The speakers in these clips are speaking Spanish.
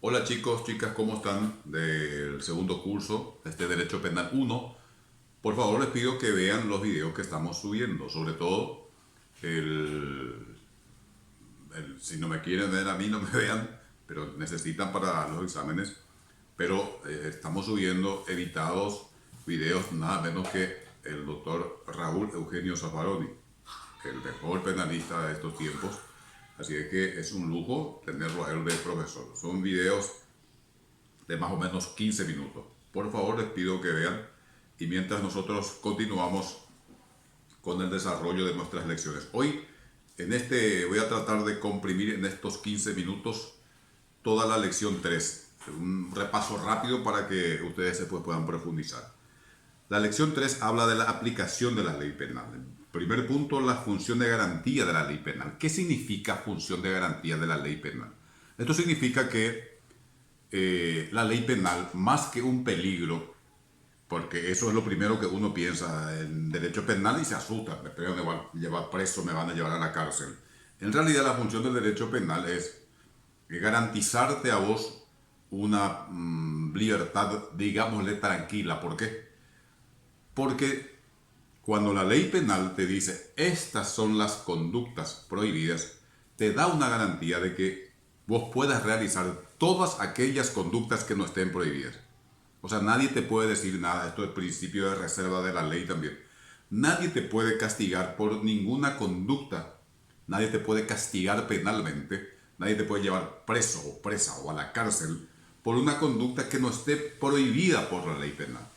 Hola chicos, chicas, ¿cómo están? Del segundo curso, Derecho Penal 1. Por favor, les pido que vean los videos que estamos subiendo. Sobre todo, el, si no me quieren ver a mí, no me vean, pero necesitan para los exámenes. Pero estamos subiendo editados videos nada menos que el doctor Raúl Eugenio Zaffaroni, el mejor penalista de estos tiempos. Así es que es un lujo tenerlo a él de profesor. Son videos de más o menos 15 minutos. Por favor, les pido que vean y mientras nosotros continuamos con el desarrollo de nuestras lecciones. Hoy voy a tratar de comprimir en estos 15 minutos toda la lección 3. Un repaso rápido para que ustedes después puedan profundizar. La lección 3 habla de la aplicación de la ley penal. Primer punto, la función de garantía de la ley penal. ¿Qué significa función de garantía de la ley penal? Esto significa que la ley penal, más que un peligro, porque eso es lo primero que uno piensa en derecho penal y se asusta, me van a llevar preso, me van a llevar a la cárcel. En realidad la función del derecho penal es garantizarte a vos una libertad, digámosle, tranquila. ¿Por qué? Porque cuando la ley penal te dice estas son las conductas prohibidas, te da una garantía de que vos puedas realizar todas aquellas conductas que no estén prohibidas. O sea, nadie te puede decir nada. Esto es el principio de reserva de la ley también. Nadie te puede castigar por ninguna conducta. Nadie te puede castigar penalmente. Nadie te puede llevar preso o presa o a la cárcel por una conducta que no esté prohibida por la ley penal.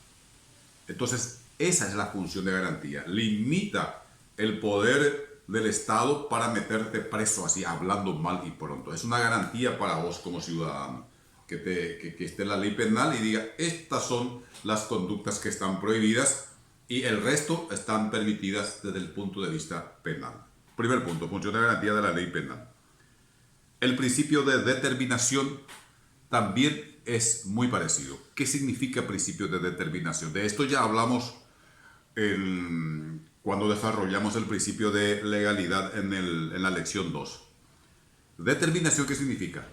Entonces, esa es la función de garantía. Limita el poder del Estado para meterte preso así, hablando mal y pronto. Es una garantía para vos como ciudadano. Que esté la ley penal y diga, estas son las conductas que están prohibidas y el resto están permitidas desde el punto de vista penal. Primer punto, función de garantía de la ley penal. El principio de determinación también es muy parecido. ¿Qué significa principio de determinación? De esto ya hablamos cuando desarrollamos el principio de legalidad en la lección 2. Determinación, ¿qué significa?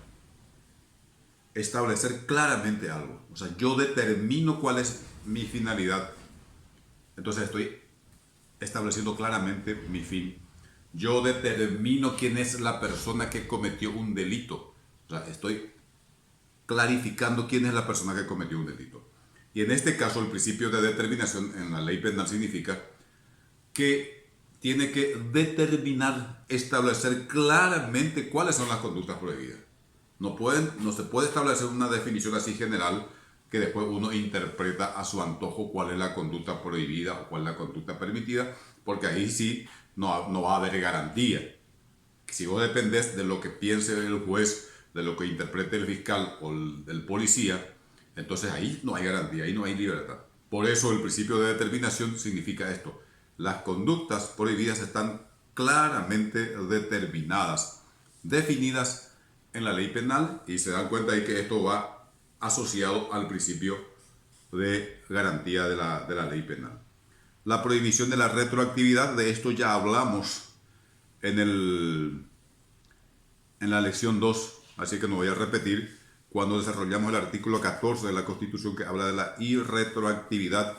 Establecer claramente algo. O sea, yo determino cuál es mi finalidad. Entonces estoy estableciendo claramente mi fin. Yo determino quién es la persona que cometió un delito. O sea, estoy clarificando quién es la persona que cometió un delito. Y en este caso, el principio de determinación en la ley penal significa que tiene que determinar, establecer claramente cuáles son las conductas prohibidas. No se puede establecer una definición así general que después uno interpreta a su antojo cuál es la conducta prohibida o cuál es la conducta permitida, porque ahí sí no va a haber garantía. Si vos dependés de lo que piense el juez, de lo que interprete el fiscal o el policía, entonces ahí no hay garantía, ahí no hay libertad. Por eso el principio de determinación significa esto. Las conductas prohibidas están claramente determinadas, definidas en la ley penal y se dan cuenta de que esto va asociado al principio de garantía de la ley penal. La prohibición de la retroactividad, de esto ya hablamos en, en la lección 2, así que no voy a repetir, cuando desarrollamos el artículo 14 de la Constitución que habla de la irretroactividad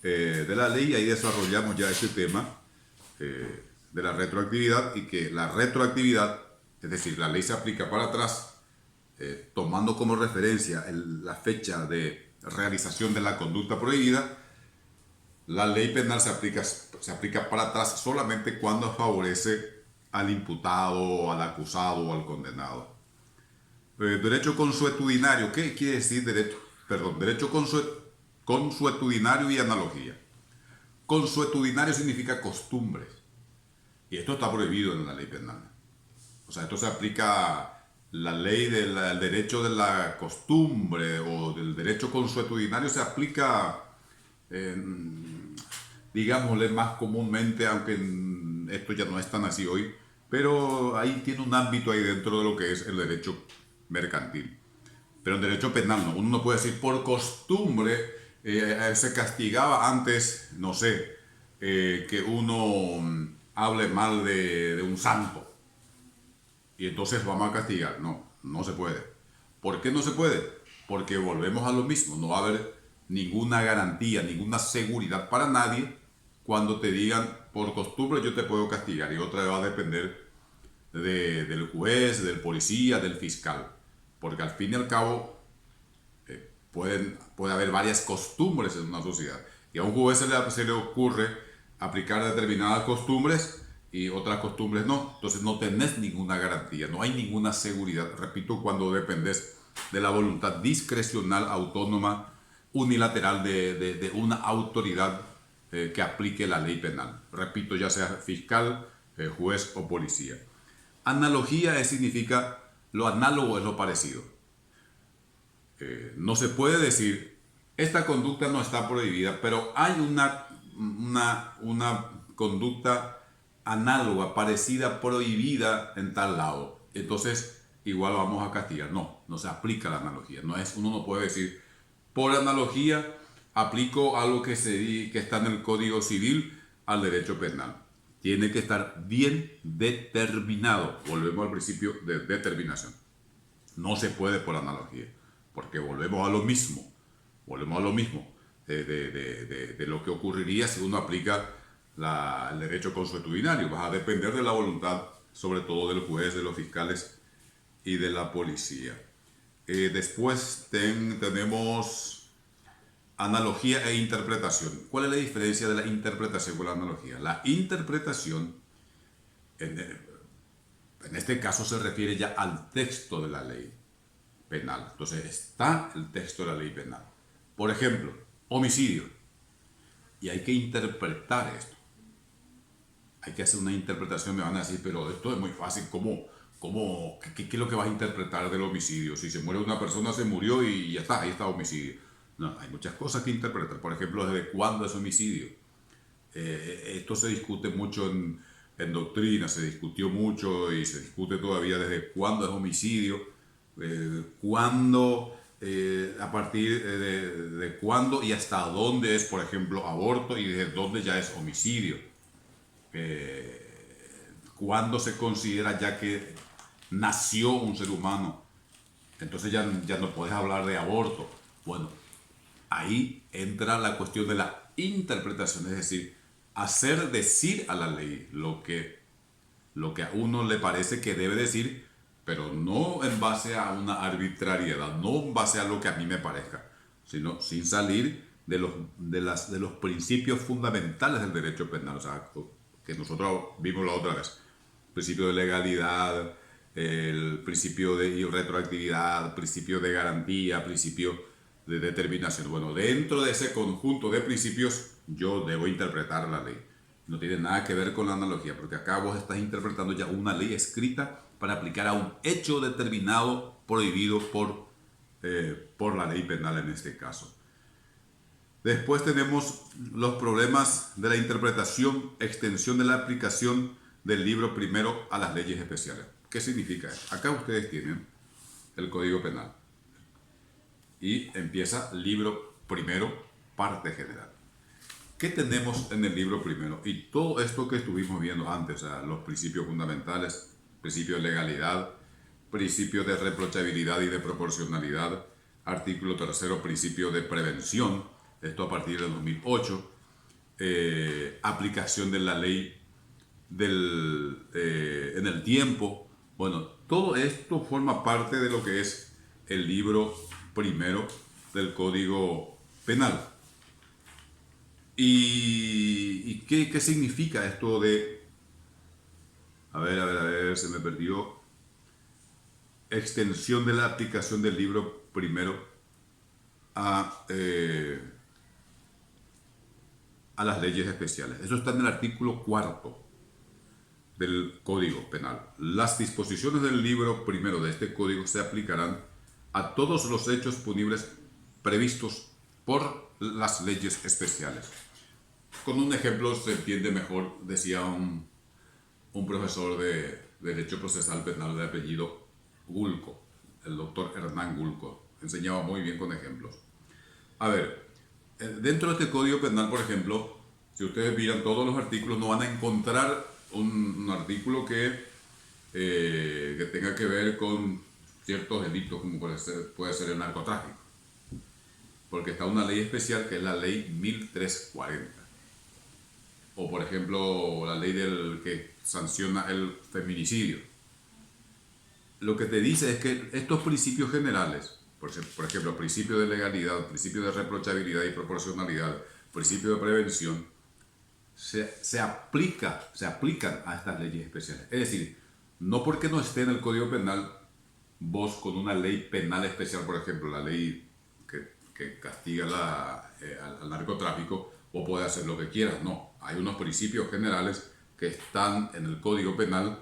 de la ley, ahí desarrollamos ya este tema de la retroactividad y que la retroactividad, es decir, la ley se aplica para atrás, tomando como referencia la fecha de realización de la conducta prohibida. La ley penal se aplica para atrás solamente cuando favorece al imputado, al acusado o al condenado. Derecho consuetudinario, ¿qué quiere decir derecho? Perdón, derecho consuetudinario y analogía. Consuetudinario significa costumbres. Y esto está prohibido en la ley penal. O sea, esto se aplica la ley del derecho de la costumbre o del derecho consuetudinario se aplica, digámosle más comúnmente, aunque esto ya no es tan así hoy, pero ahí tiene un ámbito ahí dentro de lo que es el derecho mercantil. Pero en derecho penal no, uno no puede decir por costumbre, se castigaba antes, no sé, que uno hable mal de un santo y entonces vamos a castigar. No, no se puede. ¿Por qué no se puede? Porque volvemos a lo mismo, no va a haber ninguna garantía, ninguna seguridad para nadie cuando te digan, por costumbre yo te puedo castigar, y otra va a depender del juez, del policía, del fiscal. Porque al fin y al cabo puede haber varias costumbres en una sociedad. Y a un juez se le ocurre aplicar determinadas costumbres y otras costumbres no. Entonces no tenés ninguna garantía, no hay ninguna seguridad. Repito, cuando dependes de la voluntad discrecional, autónoma, unilateral de una autoridad que aplique la ley penal. Repito, ya sea fiscal, juez o policía. Analogía significa lo análogo es lo parecido. No se puede decir, esta conducta no está prohibida, pero hay una conducta análoga, parecida, prohibida en tal lado. Entonces, igual vamos a castigar. No, no se aplica la analogía. Uno no puede decir, por analogía, aplico algo que está en el Código Civil al derecho penal. Tiene que estar bien determinado. Volvemos al principio de determinación. No se puede por analogía, porque volvemos a lo mismo. Volvemos a lo mismo de lo que ocurriría si uno aplica el derecho consuetudinario. Vas a depender de la voluntad, sobre todo del juez, de los fiscales y de la policía. Después tenemos analogía e interpretación. ¿Cuál es la diferencia de la interpretación con la analogía? La interpretación, en este caso, se refiere ya al texto de la ley penal. Entonces está el texto de la ley penal. Por ejemplo, homicidio. Y hay que interpretar esto. Hay que hacer una interpretación. Me van a decir, pero esto es muy fácil. ¿Qué es lo que vas a interpretar del homicidio? Si se muere una persona, se murió y ya está, ahí está homicidio. No, hay muchas cosas que interpretar. Por ejemplo, ¿desde cuándo es homicidio? Esto se discute mucho en doctrina, se discutió mucho y se discute todavía desde cuándo es homicidio, a partir de cuándo y hasta dónde es, por ejemplo, aborto y desde dónde ya es homicidio. Cuándo se considera ya que nació un ser humano. Entonces ya no puedes hablar de aborto. Bueno, ahí entra la cuestión de la interpretación, es decir, hacer decir a la ley lo que a uno le parece que debe decir, pero no en base a una arbitrariedad, no en base a lo que a mí me parezca, sino sin salir de los principios fundamentales del derecho penal, o sea, que nosotros vimos la otra vez. Principio de legalidad, el principio de irretroactividad, principio de garantía, principio de determinación. Bueno, dentro de ese conjunto de principios yo debo interpretar la ley. No tiene nada que ver con la analogía, porque acá vos estás interpretando ya una ley escrita para aplicar a un hecho determinado prohibido por la ley penal en este caso. Después tenemos los problemas de la interpretación, extensión de la aplicación del libro primero a las leyes especiales. ¿Qué significa esto? Acá ustedes tienen el Código Penal y empieza libro primero, parte general. ¿Qué tenemos en el libro primero? Y todo esto que estuvimos viendo antes, o sea, los principios fundamentales, principio de legalidad, principio de reprochabilidad y de proporcionalidad, artículo tercero, principio de prevención, esto a partir del 2008, aplicación de la ley en el tiempo. Bueno, todo esto forma parte de lo que es el libro primero del Código Penal. ¿Y qué significa esto de... A ver, se me perdió. Extensión de la aplicación del libro primero a las leyes especiales. Eso está en el artículo 4 del Código Penal. Las disposiciones del libro primero de este código se aplicarán a todos los hechos punibles previstos por las leyes especiales. Con un ejemplo se entiende mejor, decía un profesor de Derecho Procesal Penal de apellido Gulco, el doctor Hernán Gulco. Enseñaba muy bien con ejemplos. A ver, dentro de este Código Penal, por ejemplo, si ustedes miran todos los artículos, no van a encontrar un artículo que tenga que ver con ciertos delitos como puede ser el narcotráfico. Porque está una ley especial que es la ley 1340. O por ejemplo la ley que sanciona el feminicidio. Lo que te dice es que estos principios generales, por ejemplo, principio de legalidad, principio de reprochabilidad y proporcionalidad, principio de prevención, se aplican a estas leyes especiales. Es decir, no porque no esté en el Código Penal, vos con una ley penal especial, por ejemplo, la ley que castiga al narcotráfico, vos podés hacer lo que quieras. No, hay unos principios generales que están en el Código Penal,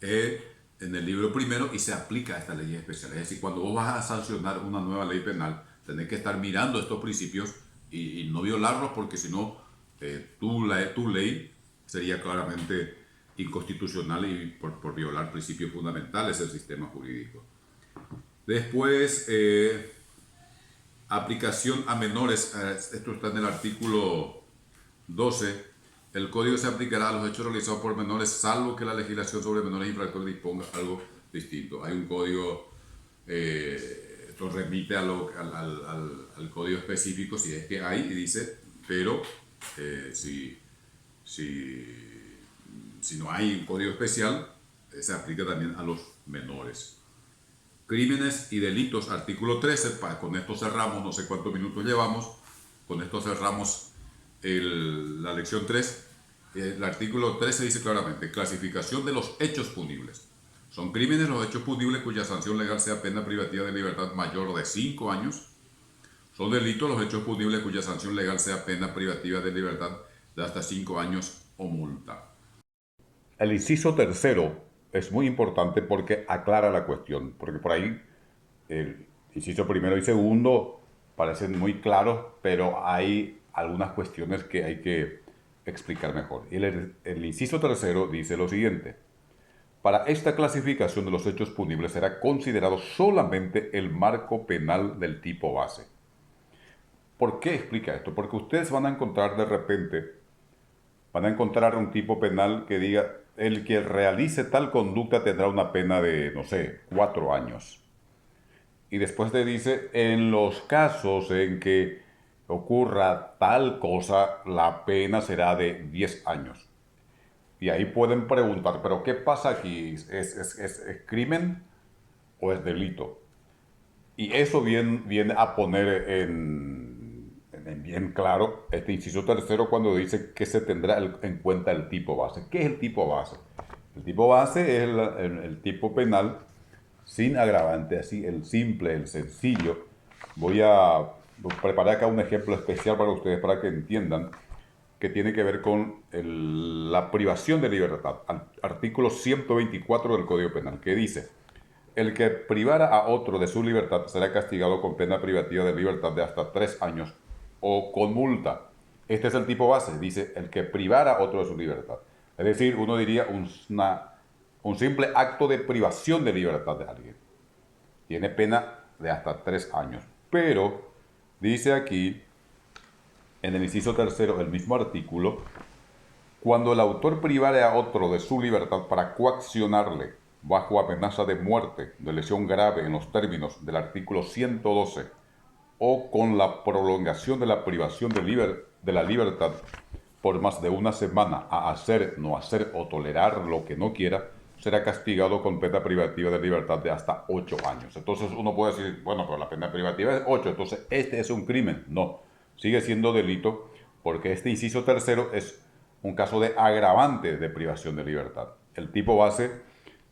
en el libro primero, y se aplica a estas leyes especiales. Es decir, cuando vos vas a sancionar una nueva ley penal, tenés que estar mirando estos principios y no violarlos, porque si no, tu ley sería claramente inconstitucional y por violar principios fundamentales del sistema jurídico. Después, aplicación a menores. Esto está en el artículo 12. El código se aplicará a los hechos realizados por menores, salvo que la legislación sobre menores infractores disponga algo distinto. Hay un código, esto remite al código específico, si es que hay, y dice, pero si no hay un código especial, se aplica también a los menores. Crímenes y delitos, artículo 13. Con esto cerramos, no sé cuántos minutos llevamos, con esto cerramos la lección 3. El artículo 13 dice claramente: clasificación de los hechos punibles. Son crímenes los hechos punibles cuya sanción legal sea pena privativa de libertad mayor de 5 años. Son delitos los hechos punibles cuya sanción legal sea pena privativa de libertad de hasta 5 años o multa. El inciso tercero es muy importante porque aclara la cuestión, porque por ahí el inciso primero y segundo parecen muy claros, pero hay algunas cuestiones que hay que explicar mejor. Y el inciso tercero dice lo siguiente: para esta clasificación de los hechos punibles será considerado solamente el marco penal del tipo base. ¿Por qué explica esto? Porque ustedes van a encontrar de repente, van a encontrar un tipo penal que diga: el que realice tal conducta tendrá una pena de, no sé, 4 años. Y después te dice, en los casos en que ocurra tal cosa, la pena será de 10 años. Y ahí pueden preguntar, ¿pero qué pasa aquí? ¿Es crimen o es delito? Y eso viene a poner en bien claro este inciso tercero cuando dice que se tendrá en cuenta el tipo base. ¿Qué es el tipo base? El tipo base es el tipo penal sin agravante, así el simple, el sencillo. Voy a preparar acá un ejemplo especial para ustedes para que entiendan, que tiene que ver con la privación de libertad. Artículo 124 del Código Penal, que dice: el que privara a otro de su libertad será castigado con pena privativa de libertad de hasta 3 años o con multa. Este es el tipo base, dice el que privara a otro de su libertad. Es decir, uno diría un simple acto de privación de libertad de alguien. Tiene pena de hasta 3 años. Pero dice aquí, en el inciso tercero del mismo artículo, cuando el autor privare a otro de su libertad para coaccionarle bajo amenaza de muerte, de lesión grave en los términos del artículo 112, o con la prolongación de la privación de la libertad por más de una semana a hacer, no hacer o tolerar lo que no quiera, será castigado con pena privativa de libertad de hasta 8 años. Entonces uno puede decir, bueno, pero la pena privativa es 8, entonces este es un crimen. No, sigue siendo delito porque este inciso tercero es un caso de agravante de privación de libertad. El tipo base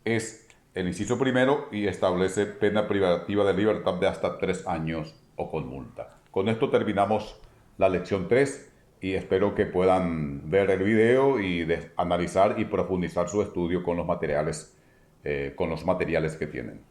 es el inciso primero y establece pena privativa de libertad de hasta 3 años o con multa. Con esto terminamos la lección 3 y espero que puedan ver el video y analizar y profundizar su estudio con los materiales que tienen.